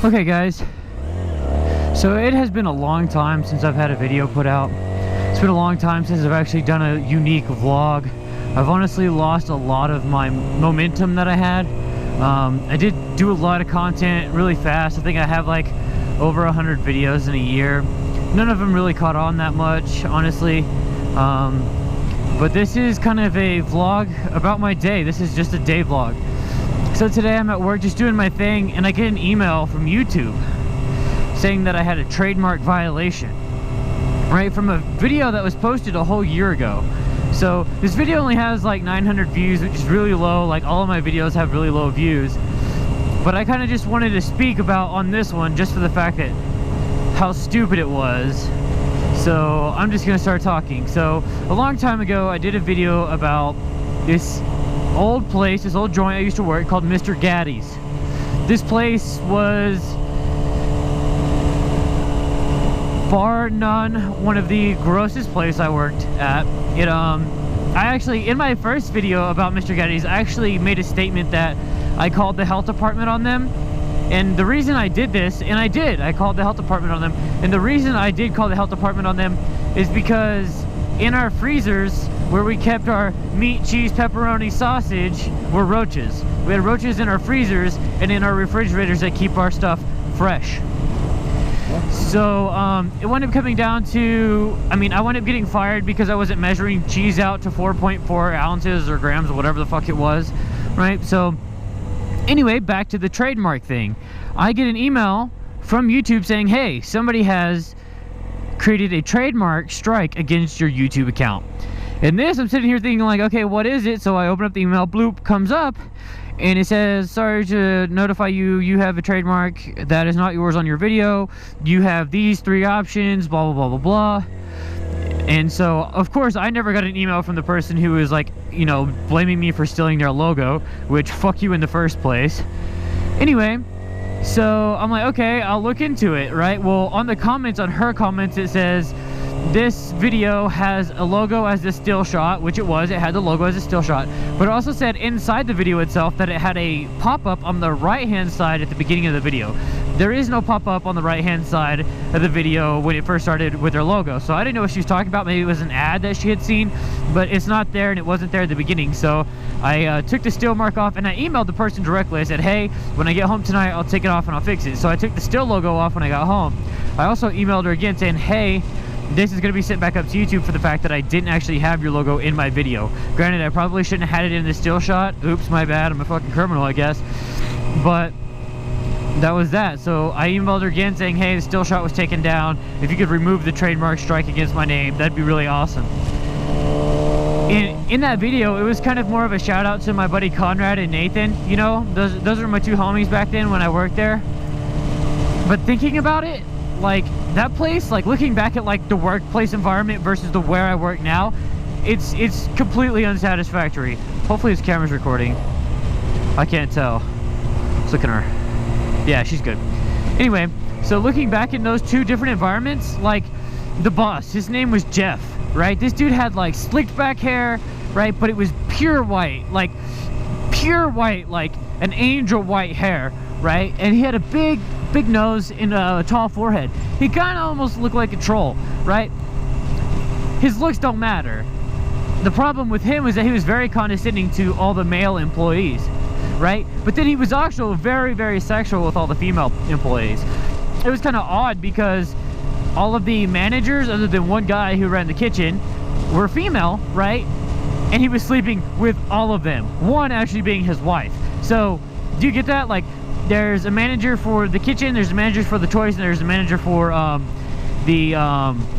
Okay guys, so it has been a long time since I've had a video put out. It's been a long time since I've actually done a unique vlog. I've honestly lost a lot of my momentum that I had. I did do a lot of content really fast. I think I have like over 100 videos in a year. None of them really caught on that much, honestly. But this is kind of a vlog about my day. This is just a day vlog. So today I'm at work just doing my thing, and I get an email from YouTube saying that I had a trademark violation, right, from a video that was posted a whole year ago. So this video only has like 900 views, which is really low. Like, all of my videos have really low views, but I kind of just wanted to speak about on this one just for the fact that how stupid it was. So I'm just gonna start talking. So a long time ago I did a video about this old place, this old joint I used to work called Mr. Gattis. This place was, bar none, one of the grossest places I worked at. I actually, in my first video about Mr. Gattis, I actually made a statement that I called the health department on them. And the reason I did this, and I called the health department on them, and the reason I did call the health department on them is because in our freezers where we kept our meat, cheese, pepperoni, sausage were roaches. We had roaches in our freezers and in our refrigerators that keep our stuff fresh. So it wound up coming down to, I wound up getting fired because I wasn't measuring cheese out to 4.4 ounces or grams or whatever the fuck it was, right? So anyway, back to the trademark thing. I get an email from YouTube saying, hey, somebody has created a trademark strike against your YouTube account. And this, I'm sitting here thinking like, okay, what is it? So I open up the email, bloop, comes up, and it says, sorry to notify you, you have a trademark that is not yours on your video. You have these 3 options, blah, blah, blah, blah, blah. And so, of course, I never got an email from the person who was like, you know, blaming me for stealing their logo, which fuck you in the first place. Anyway, so I'm like, okay, I'll look into it, right? Well, on the comments, on her comments, it says, this video has a logo as a still shot, which it was. It had the logo as a still shot, but it also said inside the video itself that it had a pop-up on the right-hand side at the beginning of the video. There is no pop-up on the right-hand side of the video when it first started with their logo. So I didn't know what she was talking about. Maybe it was an ad that she had seen, but it's not there, and it wasn't there at the beginning. So I took the still mark off, and I emailed the person directly. I said, hey, when I get home tonight, I'll take it off and I'll fix it. So I took the still logo off when I got home. I also emailed her again saying, hey, this is going to be sent back up to YouTube for the fact that I didn't actually have your logo in my video. Granted, I probably shouldn't have had it in the still shot. Oops, my bad. I'm a fucking criminal, I guess. But that was that. So I emailed her again saying, hey, the still shot was taken down. If you could remove the trademark strike against my name, that'd be really awesome. In that video, it was kind of more of a shout out to my buddy Conrad and Nathan. You know, those are my 2 homies back then when I worked there. But thinking about it, like, that place, like, looking back at like the workplace environment versus the where I work now, it's completely unsatisfactory. Hopefully this camera's recording. I can't tell. Let's look at her. Yeah, she's good. Anyway, so looking back in those 2 different environments, like, the boss, his name was Jeff, right? This dude had like slicked back hair, right? But it was pure white, like an angel white hair, right? And he had a big nose and a tall forehead. He kind of almost looked like a troll, right? His looks don't matter. The problem with him was that he was very condescending to all the male employees, right? But then he was also very, very sexual with all the female employees. It was kind of odd because all of the managers, other than one guy who ran the kitchen, were female, right? And he was sleeping with all of them, one actually being his wife. So do you get that? Like, there's a manager for the kitchen, there's a manager for the toys, and there's a manager for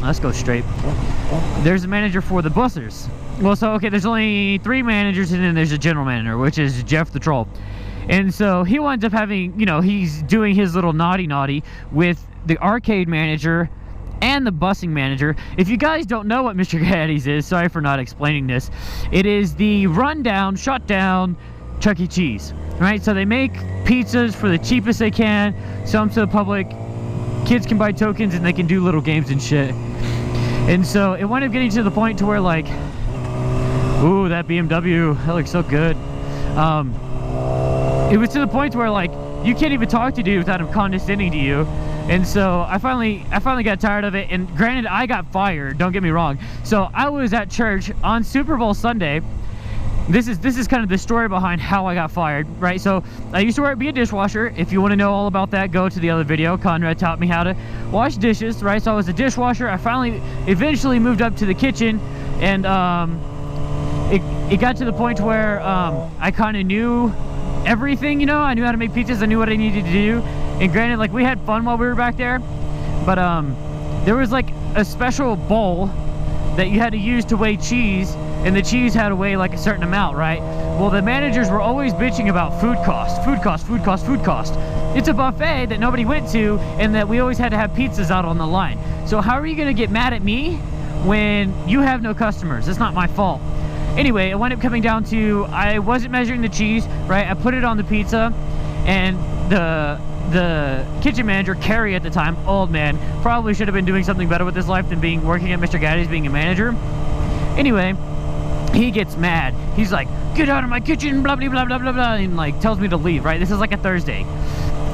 let's go straight. There's a manager for the bussers. Well, so, okay, there's only 3 managers, and then there's a general manager, which is Jeff the Troll. And so he winds up having, you know, he's doing his little naughty with the arcade manager and the busing manager. If you guys don't know what Mr. Gattis is, sorry for not explaining this. It is the rundown, shut down Chuck E. Cheese, right? So they make pizzas for the cheapest they can, sell them to the public. Kids can buy tokens and they can do little games and shit. And so it wound up getting to the point to where, like, ooh, that BMW, that looks so good. It was to the point where, like, you can't even talk to dude without him condescending to you. And so I finally got tired of it. And granted, I got fired, don't get me wrong. So I was at church on Super Bowl Sunday. This is kind of the story behind how I got fired, right? So I used to be a dishwasher. If you want to know all about that, go to the other video. Conrad taught me how to wash dishes, right? So I was a dishwasher. I eventually moved up to the kitchen, and it got to the point where I kind of knew everything, you know. I knew how to make pizzas. I knew what I needed to do. And granted, like, we had fun while we were back there, but there was like a special bowl that you had to use to weigh cheese, and the cheese had to weigh like a certain amount, right? Well, the managers were always bitching about food cost, food cost, food cost, food cost. It's a buffet that nobody went to, and that we always had to have pizzas out on the line. So how are you gonna get mad at me when you have no customers? It's not my fault. Anyway, it wound up coming down to, I wasn't measuring the cheese, right? I put it on the pizza, and the kitchen manager, Carrie at the time, old man, probably should have been doing something better with his life than working at Mr. Gattis, being a manager. Anyway, he gets mad. He's like, get out of my kitchen, blah, blah, blah, blah, blah, blah, and like tells me to leave, right? This is like a Thursday,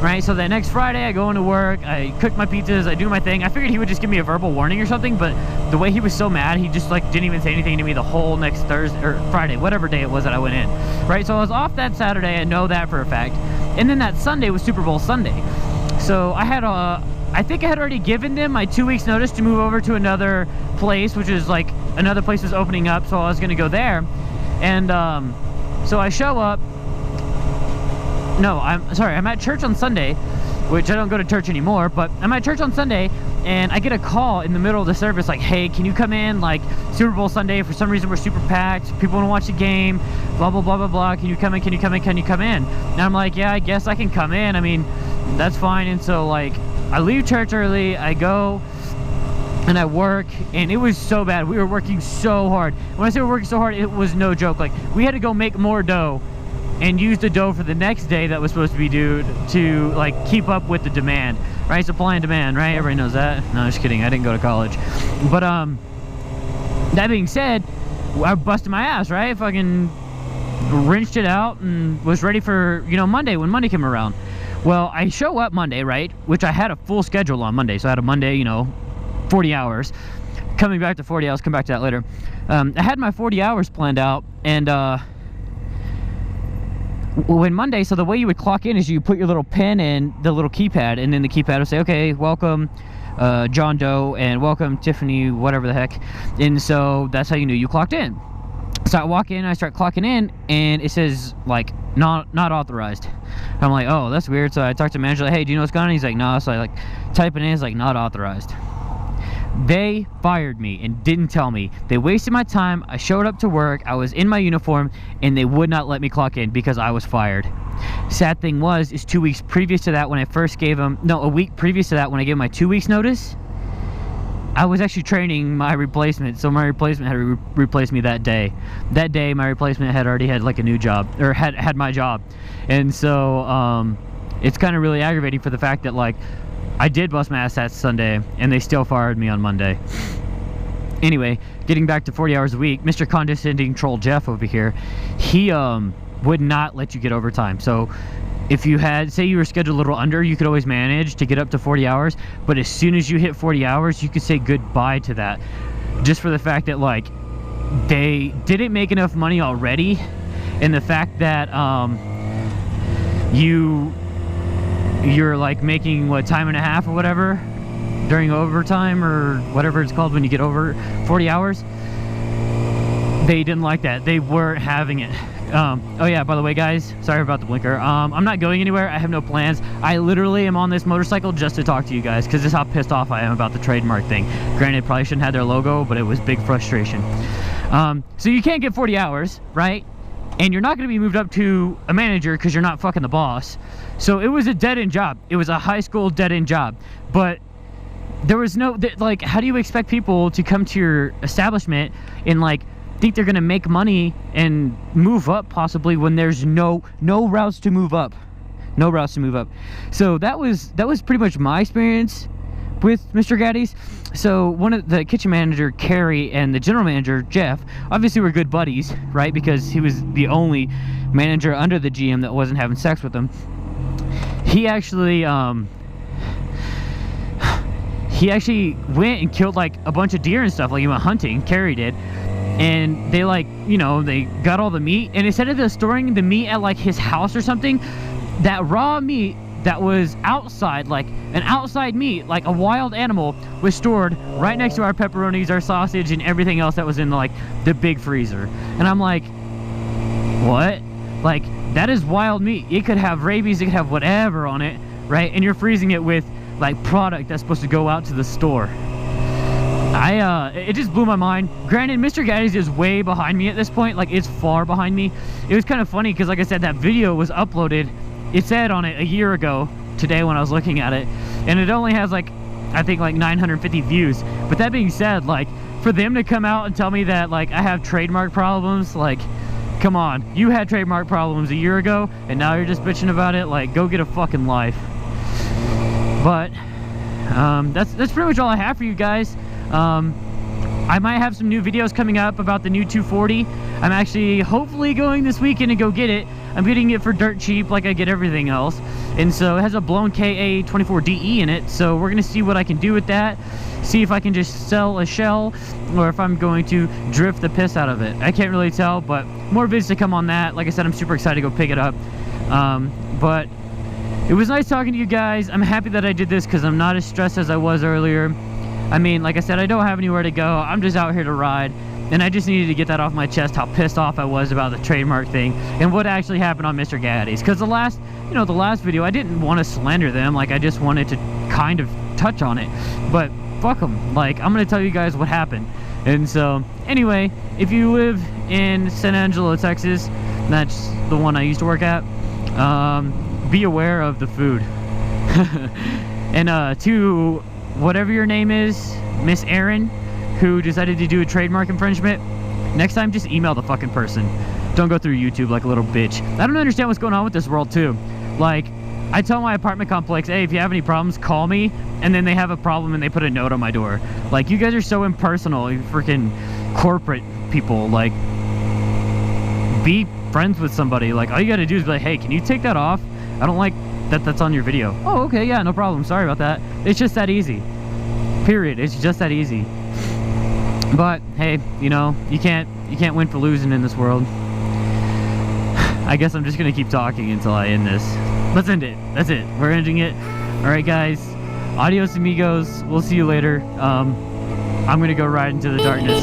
right? So the next Friday, I go into work, I cook my pizzas, I do my thing. I figured he would just give me a verbal warning or something, but the way he was so mad, he just like didn't even say anything to me the whole next Thursday, or Friday, whatever day it was that I went in, right? So I was off that Saturday, I know that for a fact. And then that Sunday was Super Bowl Sunday. So I had I think I had already given them my 2 weeks notice to move over to another place, which is like, another place was opening up, so I was gonna go there. And so I show up. No, I'm sorry, I'm at church on Sunday, which I don't go to church anymore, but I'm at church on Sunday, and I get a call in the middle of the service like, hey, can you come in, like, Super Bowl Sunday, for some reason we're super packed, people want to watch the game, blah, blah, blah, blah, blah, can you come in, can you come in, can you come in? And I'm like, yeah, I guess I can come in, I mean, that's fine. And so, like, I leave church early, I go, and I work, and it was so bad. We were working so hard. When I say we're working so hard, it was no joke. Like, we had to go make more dough and use the dough for the next day that was supposed to be due to, like, keep up with the demand, right? Supply and demand, right? Everybody knows that. No, just kidding. I didn't go to college. But that being said, I busted my ass, right? Fucking rinsed it out and was ready for, you know, Monday, when Monday came around. Well, I show up Monday, right? Which I had a full schedule on Monday. So I had a Monday, you know, 40 hours. Coming back to 40 hours, come back to that later. I had my 40 hours planned out, and when Monday, so the way you would clock in is you put your little pin in the little keypad, and then the keypad will say, okay, welcome John Doe, and welcome Tiffany, whatever the heck. And so that's how you knew you clocked in. So I walk in, I start clocking in, and it says, like, not authorized. I'm like, oh, that's weird. So I talked to the manager, like, hey, do you know what's going on? He's like, no. So I, like, type it in, it's like, not authorized. They fired me and didn't tell me. They wasted my time. I showed up to work, I was in my uniform, and they would not let me clock in because I was fired. Sad thing was, is 2 weeks previous to that, when I first gave them, no, a week previous to that, when I gave my 2 weeks notice, I was actually training my replacement. So my replacement had to replace me that day. That day, my replacement had already had like a new job, or had my job. And so it's kind of really aggravating for the fact that, like, I did bust my ass that Sunday, and they still fired me on Monday. Anyway, getting back to 40 hours a week, Mr. Condescending Troll Jeff over here, he would not let you get overtime. So if you had, say you were scheduled a little under, you could always manage to get up to 40 hours. But as soon as you hit 40 hours, you could say goodbye to that. Just for the fact that, like, they didn't make enough money already. And the fact that you're like making, what, time and a half or whatever during overtime, or whatever it's called when you get over 40 hours. They didn't like that. They weren't having it. Oh yeah, by the way, guys, sorry about the blinker. I'm not going anywhere. I have no plans. I literally am on this motorcycle just to talk to you guys, because this is how pissed off I am about the trademark thing. Granted, probably shouldn't have their logo, but it was big frustration. So you can't get 40 hours, right? And you're not going to be moved up to a manager because you're not fucking the boss. So it was a dead-end job. It was a high school dead-end job. But there was no, like, how do you expect people to come to your establishment and, like, think they're going to make money and move up possibly when there's no routes to move up? No routes to move up. So that was pretty much my experience with Mr. Gattis. So one of the kitchen manager, Carrie, and the general manager, Jeff, obviously were good buddies, right? Because he was the only manager under the GM that wasn't having sex with them. he actually went and killed like a bunch of deer and stuff. Like he went hunting, Carrie did, and they like, you know, they got all the meat, and instead of storing the meat at like his house or something, that raw meat that was outside, like an outside meat, like a wild animal, was stored right next to our pepperonis, our sausage, and everything else that was in like the big freezer. And I'm like, what? Like, that is wild meat. It could have rabies, it could have whatever on it, right? And you're freezing it with like product that's supposed to go out to the store. It just blew my mind. Granted, Mr. Gattis is way behind me at this point. Like, it's far behind me. It was kind of funny because, like I said, that video was uploaded, it said on it a year ago today when I was looking at it, and it only has like, I think like 950 views. But that being said, like, for them to come out and tell me that like I have trademark problems, like, come on, you had trademark problems a year ago and now you're just bitching about it. Like, go get a fucking life. But that's pretty much all I have for you guys. I might have some new videos coming up about the new 240. I'm actually hopefully going this weekend to go get it. I'm getting it for dirt cheap like I get everything else. And so it has a blown KA24DE in it. So we're going to see what I can do with that. See if I can just sell a shell or if I'm going to drift the piss out of it. I can't really tell, but more vids to come on that. Like I said, I'm super excited to go pick it up. But it was nice talking to you guys. I'm happy that I did this because I'm not as stressed as I was earlier. I mean, like I said, I don't have anywhere to go. I'm just out here to ride. And I just needed to get that off my chest, how pissed off I was about the trademark thing and what actually happened on Mr. Gattis. Because the last video, I didn't want to slander them. Like, I just wanted to kind of touch on it. But fuck them. Like, I'm going to tell you guys what happened. And so, anyway, if you live in San Angelo, Texas, that's the one I used to work at, be aware of the food. And to whatever your name is, Miss Erin, who decided to do a trademark infringement, next time just email the fucking person. Don't go through YouTube like a little bitch. I don't understand what's going on with this world too. Like, I tell my apartment complex, hey, if you have any problems, call me, and then they have a problem and they put a note on my door. Like, you guys are so impersonal, you freaking corporate people. Like, be friends with somebody. Like, all you gotta do is be like, hey, can you take that off? I don't like that's on your video. Oh, okay, yeah, no problem, sorry about that. It's just that easy. Period. It's just that easy. But hey, you know, you can't win for losing in this world. I guess I'm just gonna keep talking until I end this. Let's end it. That's it. We're ending it. Alright guys, adios amigos. We'll see you later. I'm gonna go ride into the darkness.